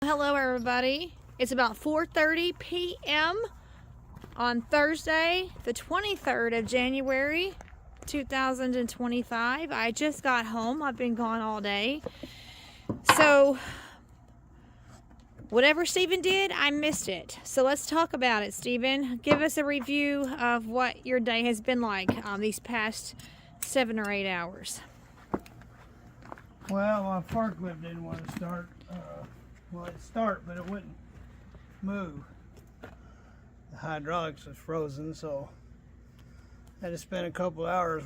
Hello everybody. It's about 4:30 p.m. on Thursday, the 23rd of January, 2025. I just got home. I've been gone all day. So, whatever Stephen did, I missed it. So let's talk about it, Stephen. Give us a review of what your day has been like these past 7 or 8 hours. Well, my forklift didn't want to start. Well, it'd start, but it wouldn't move. The hydraulics was frozen, so I had to spend a couple hours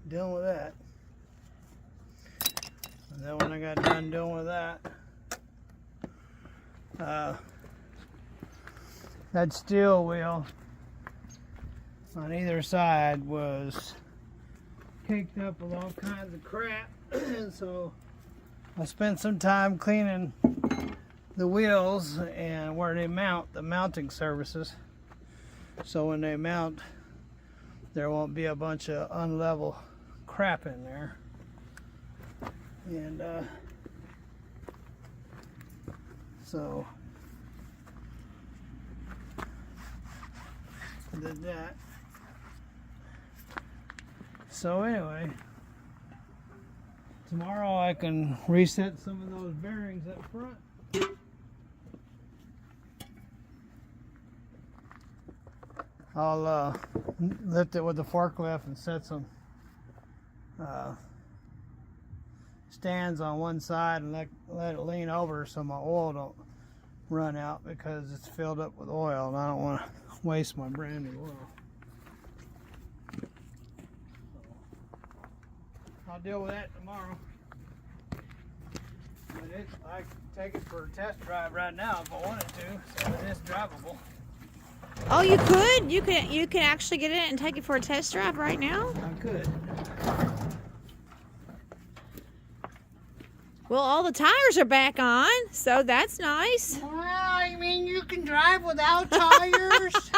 dealing with that. And then when I got done dealing with that, that steel wheel on either side was caked up with all kinds of crap, and so I spent some time cleaning the wheels and where they mount, the mounting surfaces, so when they mount there won't be a bunch of unlevel crap in there. And so I did that. So anyway, tomorrow I can reset some of those bearings up front. I'll lift it with the forklift and set some stands on one side and let it lean over so my oil don't run out, because it's filled up with oil and I don't want to waste my brand new oil. I'll deal with that tomorrow. But I can take it for a test drive right now if I wanted to, so it is drivable. Oh, you could? You can actually get it and take it for a test drive right now? I could. Well, all the tires are back on, so that's nice. Well, I mean, you can drive without tires.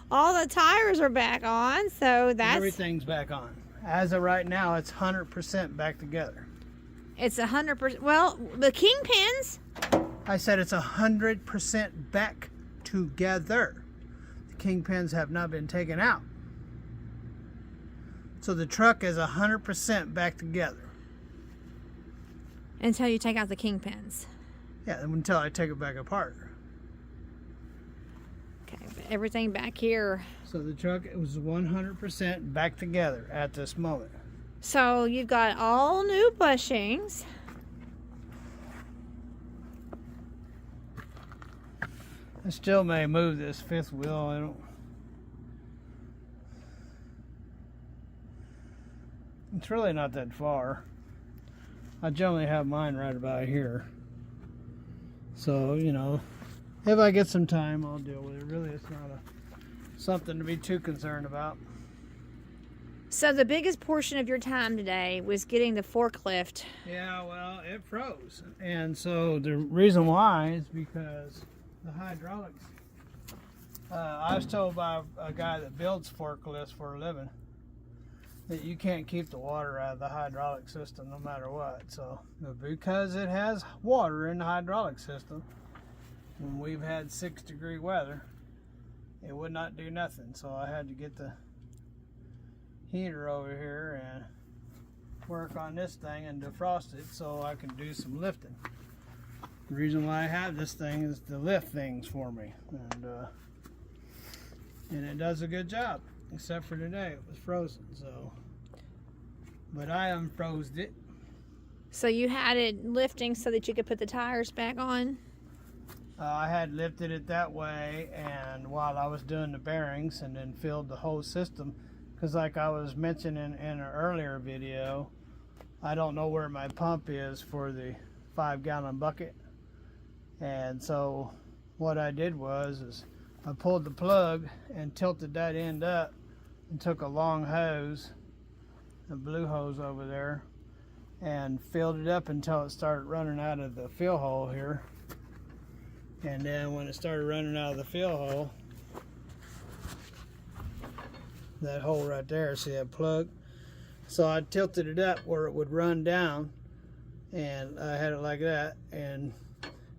All the tires are back on, so that's... Everything's back on. As of right now, it's 100% back together. It's 100%. Well, the kingpins... I said it's 100% back together. The kingpins have not been taken out. So the truck is 100% back together. Until you take out the kingpins. Yeah, until I take it back apart. Okay, but everything back here. So the truck was 100% back together at this moment. So you've got all new bushings. I still may move this fifth wheel. I don't. It's really not that far. I generally have mine right about here. So, you know, if I get some time, I'll deal with it. Really, it's not something to be too concerned about. So the biggest portion of your time today was getting the forklift. Yeah, well, it froze. And so the reason why is because the hydraulics. I was told by a guy that builds forklifts for a living that you can't keep the water out of the hydraulic system no matter what. So because it has water in the hydraulic system, when we've had 6-degree weather, it would not do nothing. So I had to get the heater over here and work on this thing and defrost it so I can do some lifting. The reason why I have this thing is to lift things for me, and it does a good job, except for today it was frozen. So, but I unfroze it. So you had it lifting so that you could put the tires back on? I had lifted it that way, and while I was doing the bearings, and then filled the whole system, because like I was mentioning in an earlier video, I don't know where my pump is for the 5-gallon bucket. And so what I did was I pulled the plug and tilted that end up and took a long hose, a blue hose over there, and filled it up until it started running out of the fill hole here. And then when it started running out of the fill hole, that hole right there, see that plug? So I tilted it up where it would run down, and I had it like that and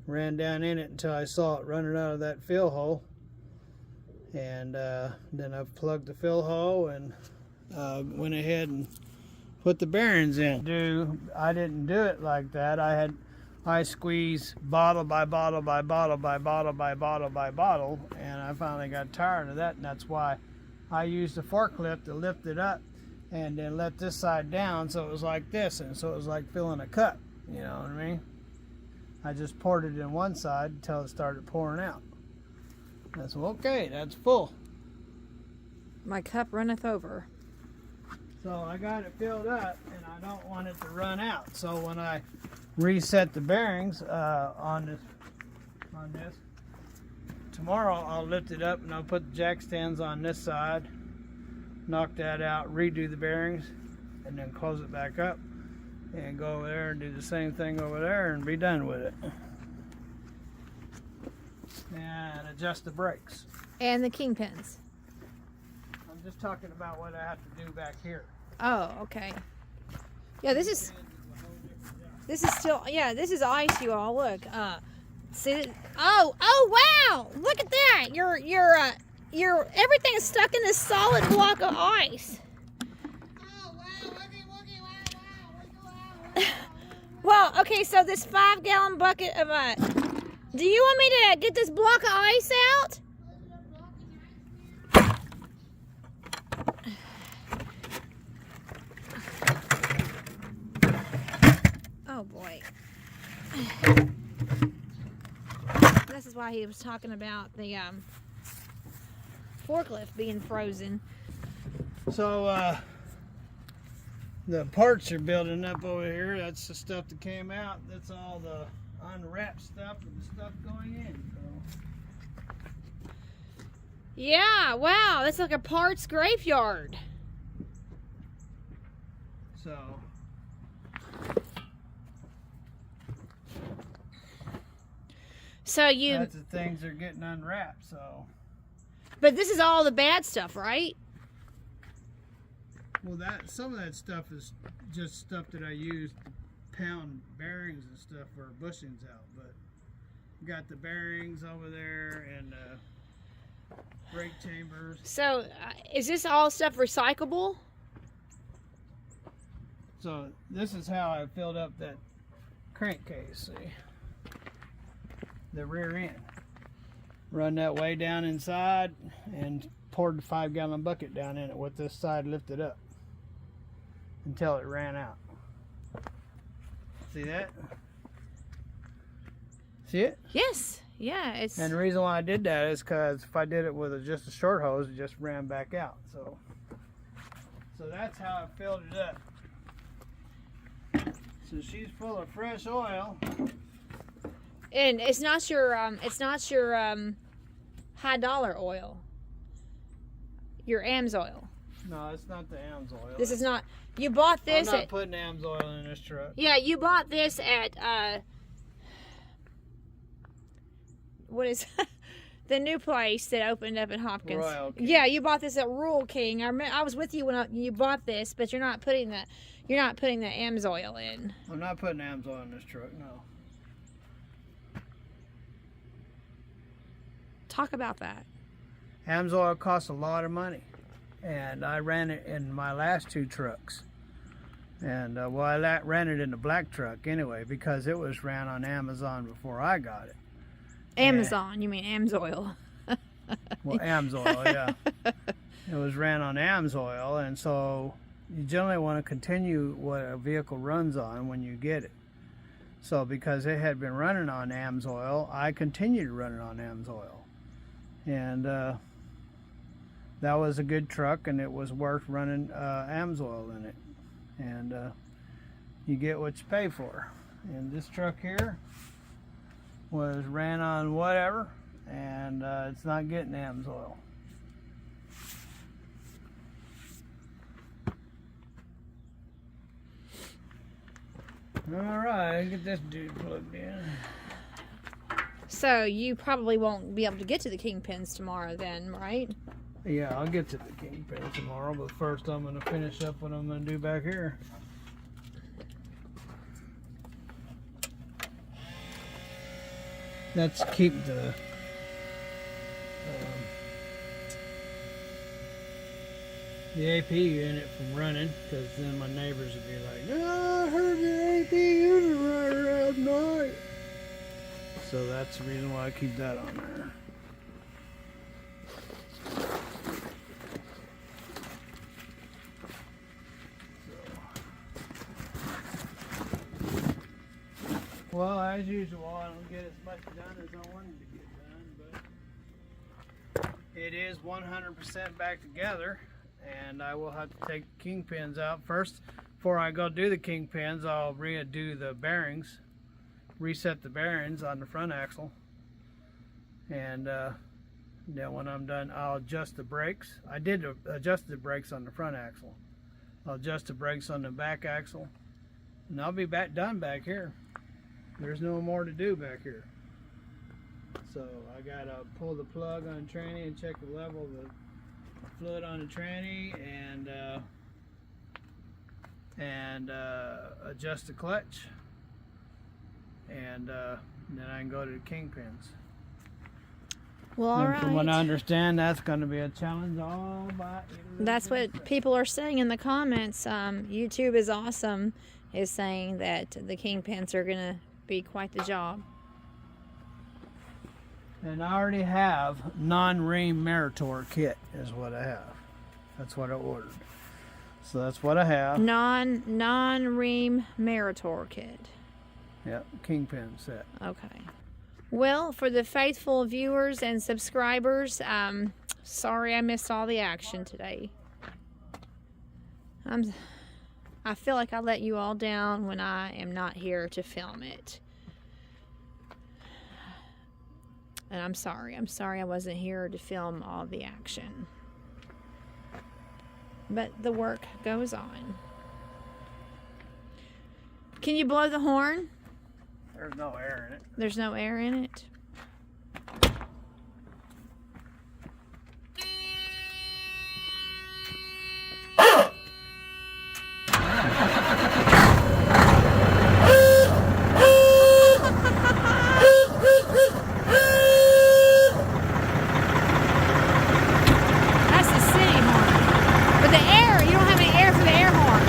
ran down in it until I saw it running out of that fill hole. And then I plugged the fill hole and went ahead and put the bearings in. I didn't do it like that. I squeezed bottle by bottle by bottle by bottle by bottle by bottle, and I finally got tired of that, and that's why I used the forklift to lift it up and then let this side down so it was like this, and so it was like filling a cup, you know what I mean? I just poured it in one side until it started pouring out. That's okay, that's full. My cup runneth over. So I got it filled up, and I don't want it to run out. So when I reset the bearings on this, tomorrow I'll lift it up and I'll put the jack stands on this side, knock that out, redo the bearings, and then close it back up and go over there and do the same thing over there and be done with it. And adjust the brakes. And the kingpins. I'm just talking about what I have to do back here. Oh, okay. Yeah, this is still, yeah, this is ice, you all. Look, see, oh, wow, look at that. Your everything is stuck in this solid block of ice. Oh, wow, wow. Well, okay, so this 5-gallon bucket of, do you want me to get this block of ice out? Oh boy. This is why he was talking about the forklift being frozen. So the parts are building up over here. That's the stuff that came out. That's all the unwrapped stuff and the stuff going in. So. Yeah, wow, that's like a parts graveyard. So that's the things are getting unwrapped. So. But this is all the bad stuff, right? Well, some of that stuff is just stuff that I used to pound bearings and stuff for bushings out. But you got the bearings over there and brake chambers. So is this all stuff recyclable? So this is how I filled up that crankcase. See, the rear end. Run that way down inside and poured the 5-gallon bucket down in it with this side lifted up until it ran out. See that? See it? Yes. Yeah. It's. And the reason why I did that is because if I did it with just a short hose, it just ran back out. So that's how I filled it up. So she's full of fresh oil. And it's not your high dollar oil. Your AMS oil. No, it's not the AMS oil. This is not. You bought this. I'm not putting AMS oil in this truck. Yeah, you bought this at what is the new place that opened up in Hopkins? Royal King. Yeah, you bought this at Rural King. I was with you when you bought this, but you're not putting the AMS oil in. I'm not putting AMS oil in this truck. No. Talk about that. AMS oil costs a lot of money, and I ran it in my last 2 trucks. And I ran it in the black truck anyway because it was ran on Amazon before I got it. Amazon, you mean AMS oil? Well, AMS oil, yeah. It was ran on AMS oil, and so you generally want to continue what a vehicle runs on when you get it. So because it had been running on AMS oil, I continued running on AMS oil. And that was a good truck, and it was worth running AMS oil in it. And you get what you pay for. And this truck here was ran on whatever, and it's not getting AMS oil. All right, get this dude plugged in. So you probably won't be able to get to the kingpins tomorrow then, right? Yeah, I'll get to the kingpin tomorrow, but first I'm going to finish up what I'm going to do back here. That's keep the AP unit from running, because then my neighbors would be like, "Oh, I heard the AP unit running last night." So that's the reason why I keep that on there. Well, as usual, I don't get as much done as I wanted to get done, but it is 100% back together, and I will have to take the kingpins out first. Before I go do the kingpins, I'll redo the bearings, reset the bearings on the front axle, and then when I'm done, I'll adjust the brakes. I did adjust the brakes on the front axle. I'll adjust the brakes on the back axle, and I'll be done back here. There's no more to do back here. So I gotta pull the plug on the tranny and check the level of the fluid on the tranny, and adjust the clutch, and then I can go to the kingpins. Well, all right. From what I understand, that's going to be a challenge all by itself. That's what people are saying in the comments. YouTube is awesome is saying that the kingpins are going to be quite the job. And I already have non-ream Meritor kit is what I have. That's what I ordered. So that's what I have. Non-ream Meritor kit. Yep, kingpin set. Okay. Well, for the faithful viewers and subscribers, sorry I missed all the action today. I feel like I let you all down when I am not here to film it. And I'm sorry. I'm sorry I wasn't here to film all the action. But the work goes on. Can you blow the horn? There's no air in it. There's no air in it? That's the city horn. But the air, you don't have any air for the air horn.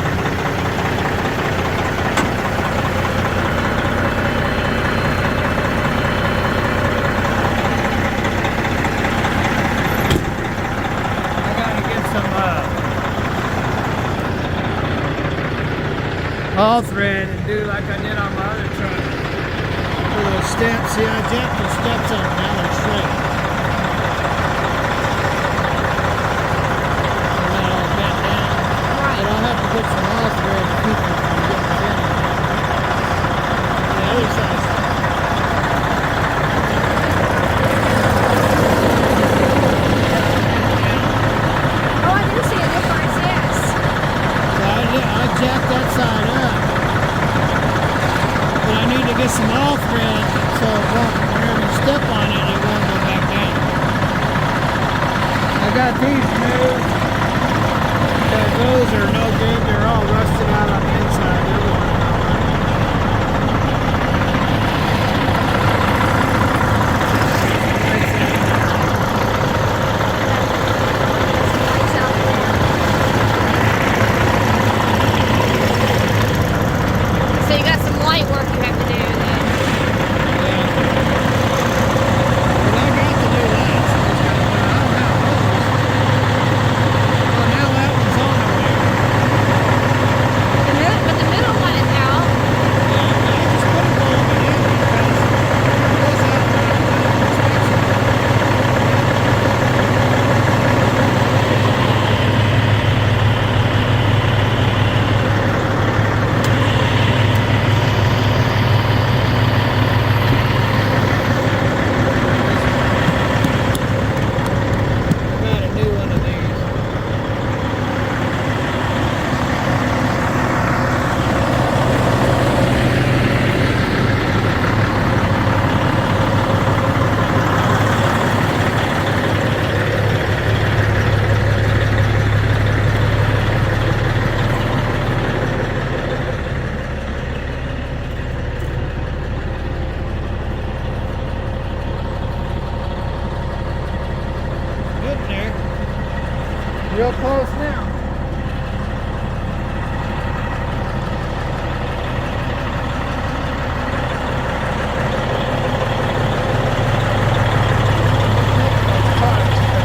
All thread and do like I did on my other truck. For those steps, see, I jacked the steps up, now they're straight. And then I'll bend down. Right. And I'll have to put some all thread to keep them from getting bent. The other side. Oh, I do see a difference, yes. So I jacked that side up. But I need to get some all thread so it won't, whenever you step on it, it won't go back down. I got these new, but those are no good. They're all rusted out on the inside. They're worn out. So you got some light work you have to do then. But I got to do that. So I don't have those. Oh, now that one's on over there. Real close now.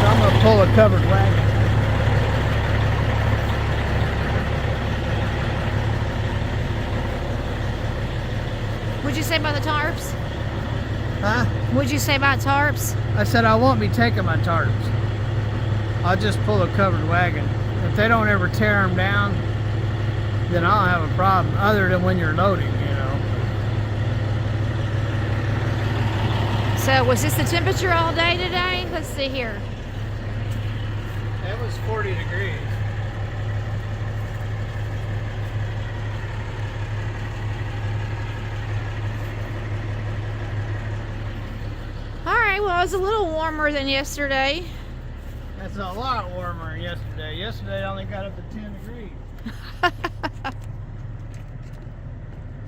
I'm going to pull a covered wagon. What'd you say about the tarps? Huh? What'd you say about tarps? I said I won't be taking my tarps. I'll just pull a covered wagon. If they don't ever tear them down, then I don't have a problem, other than when you're loading, you know. So was this the temperature all day today? Let's see here. It was 40 degrees. All right, well, it was a little warmer than yesterday. That's a lot warmer than yesterday. Yesterday I only got up to 10 degrees.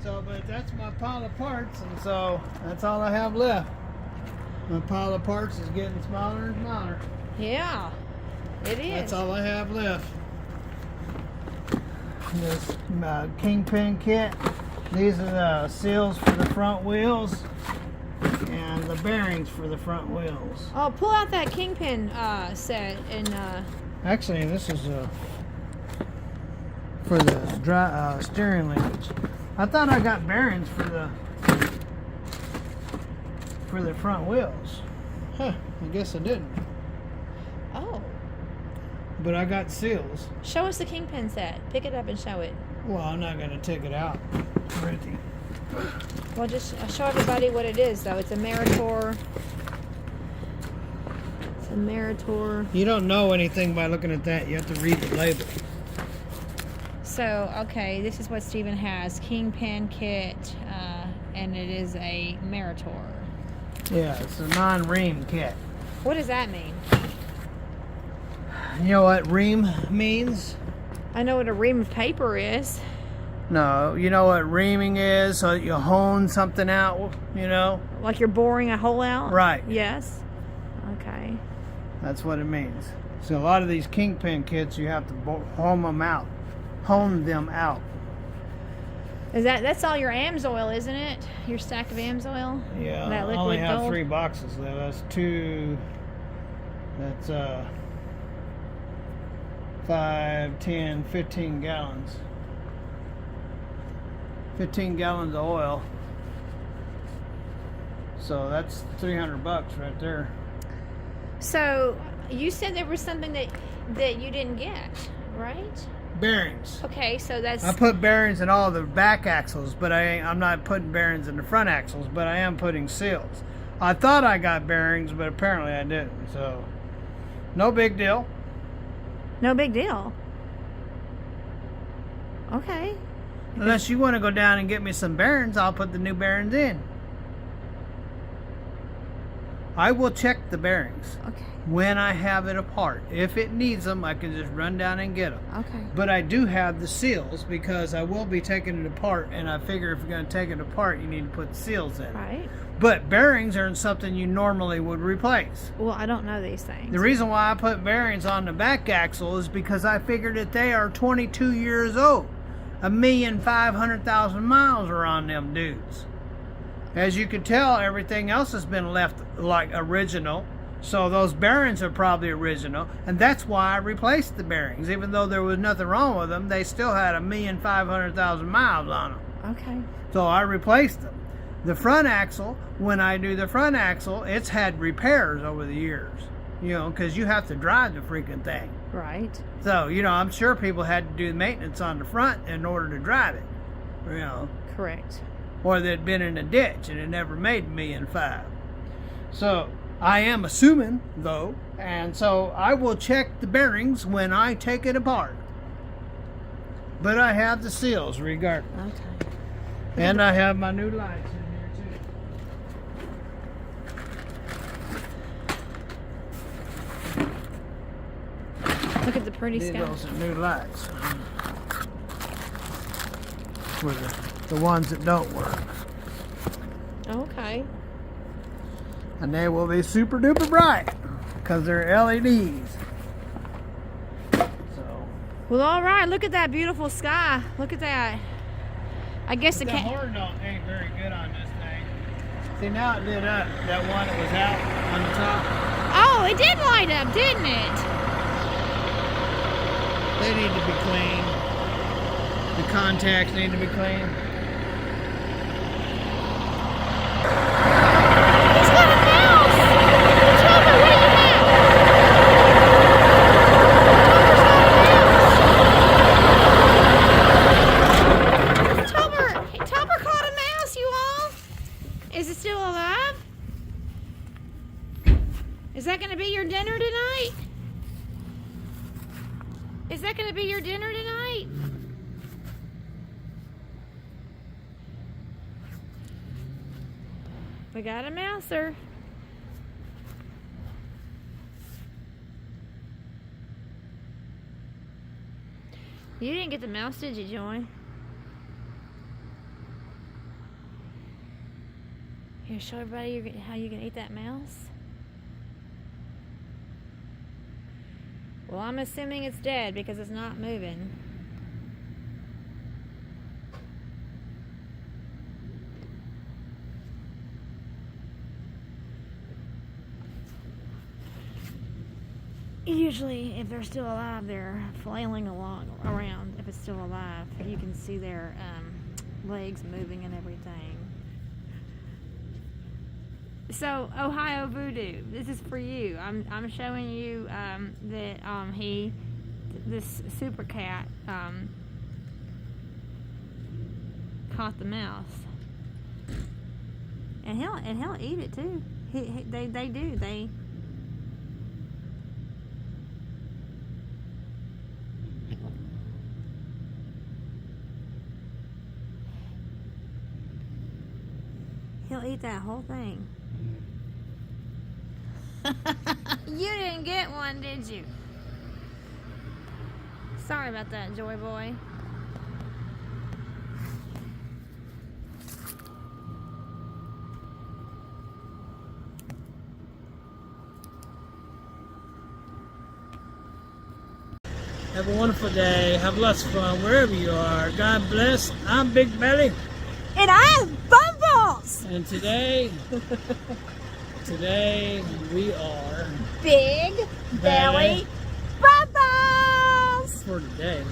So, but that's my pile of parts, and so that's all I have left. My pile of parts is getting smaller and smaller. Yeah, it is. That's all I have left. This kingpin kit. These are the seals for the front wheels and the bearings for the front wheels. Oh, pull out that kingpin set and. Actually, this is for the steering linkage. I thought I got bearings for the front wheels. Huh? I guess I didn't. Oh. But I got seals. Show us the kingpin set. Pick it up and show it. Well, I'm not gonna take it out. Ready. Well, just show everybody what it is, though. It's a Meritor. It's a Meritor. You don't know anything by looking at that. You have to read the label. So, okay, this is what Steven has. Kingpin kit, and it is a Meritor. Yeah, it's a non-ream kit. What does that mean? You know what ream means? I know what a ream of paper is. No, you know what reaming is? So you hone something out, you know? Like you're boring a hole out? Right. Yes. Okay. That's what it means. So a lot of these kingpin kits, you have to hone them out. Hone them out. Is that's all your AMSOIL, isn't it? Your stack of AMSOIL? Yeah, That I liquid only have gold? 3 boxes though. That's 2. That's 5, 10, 15 gallons. 15 gallons of oil. So that's $300 right there. So you said there was something that you didn't get, right? Bearings. Okay, so that's. I put bearings in all the back axles, but I'm not putting bearings in the front axles, but I am putting seals. I thought I got bearings, but apparently I didn't. So no big deal. No big deal. Okay. Unless you want to go down and get me some bearings, I'll put the new bearings in. I will check the bearings Okay. when I have it apart. If it needs them, I can just run down and get them. Okay. But I do have the seals because I will be taking it apart, and I figure if you're going to take it apart, you need to put seals in. Right. But bearings aren't something you normally would replace. Well, I don't know these things. The reason why I put bearings on the back axle is because I figured that they are 22 years old. 1,500,000 miles are on them dudes. As you can tell, everything else has been left like original. So those bearings are probably original. And that's why I replaced the bearings. Even though there was nothing wrong with them, they still had 1,500,000 miles on them. Okay. So I replaced them. The front axle, when I do the front axle, it's had repairs over the years. You know, because you have to drive the freaking thing. Right. So, you know, I'm sure people had to do maintenance on the front in order to drive it. You know. Correct. Or they'd been in a ditch and it never made $1,500,000. So I am assuming though, and so I will check the bearings when I take it apart. But I have the seals regardless. Okay. And I have my new lights in here too. Look at the pretty These sky. are some new lights. For the ones that don't work. Okay. And they will be super duper bright because they're LEDs. Well, all right. Look at that beautiful sky. Look at that. I guess The horn ain't very good on this thing. See, now it lit up. That one that was out on the top. Oh, it did light up, didn't it? They need to be cleaned. The contacts need to be cleaned. He's got a mouse. Topper, what do you have? Topper caught a mouse, you all. Is it still alive? Is that going to be your dinner tonight? Is that going to be your dinner tonight? We got a mouser. You didn't get the mouse, did you, Joy? Here, show everybody how you can eat that mouse. Well, I'm assuming it's dead because it's not moving. Usually, if they're still alive, they're flailing around. If it's still alive, you can see their legs moving and everything. So, Ohio Voodoo, this is for you. I'm showing you that this super cat caught the mouse, and he'll eat it too. They do. He'll eat that whole thing. You didn't get one, did you? Sorry about that, Joy Boy. Have a wonderful day. Have lots of fun wherever you are. God bless. I'm Big Belly. And I'm Bumbles. And today we are Big Belly Bumbles. for today.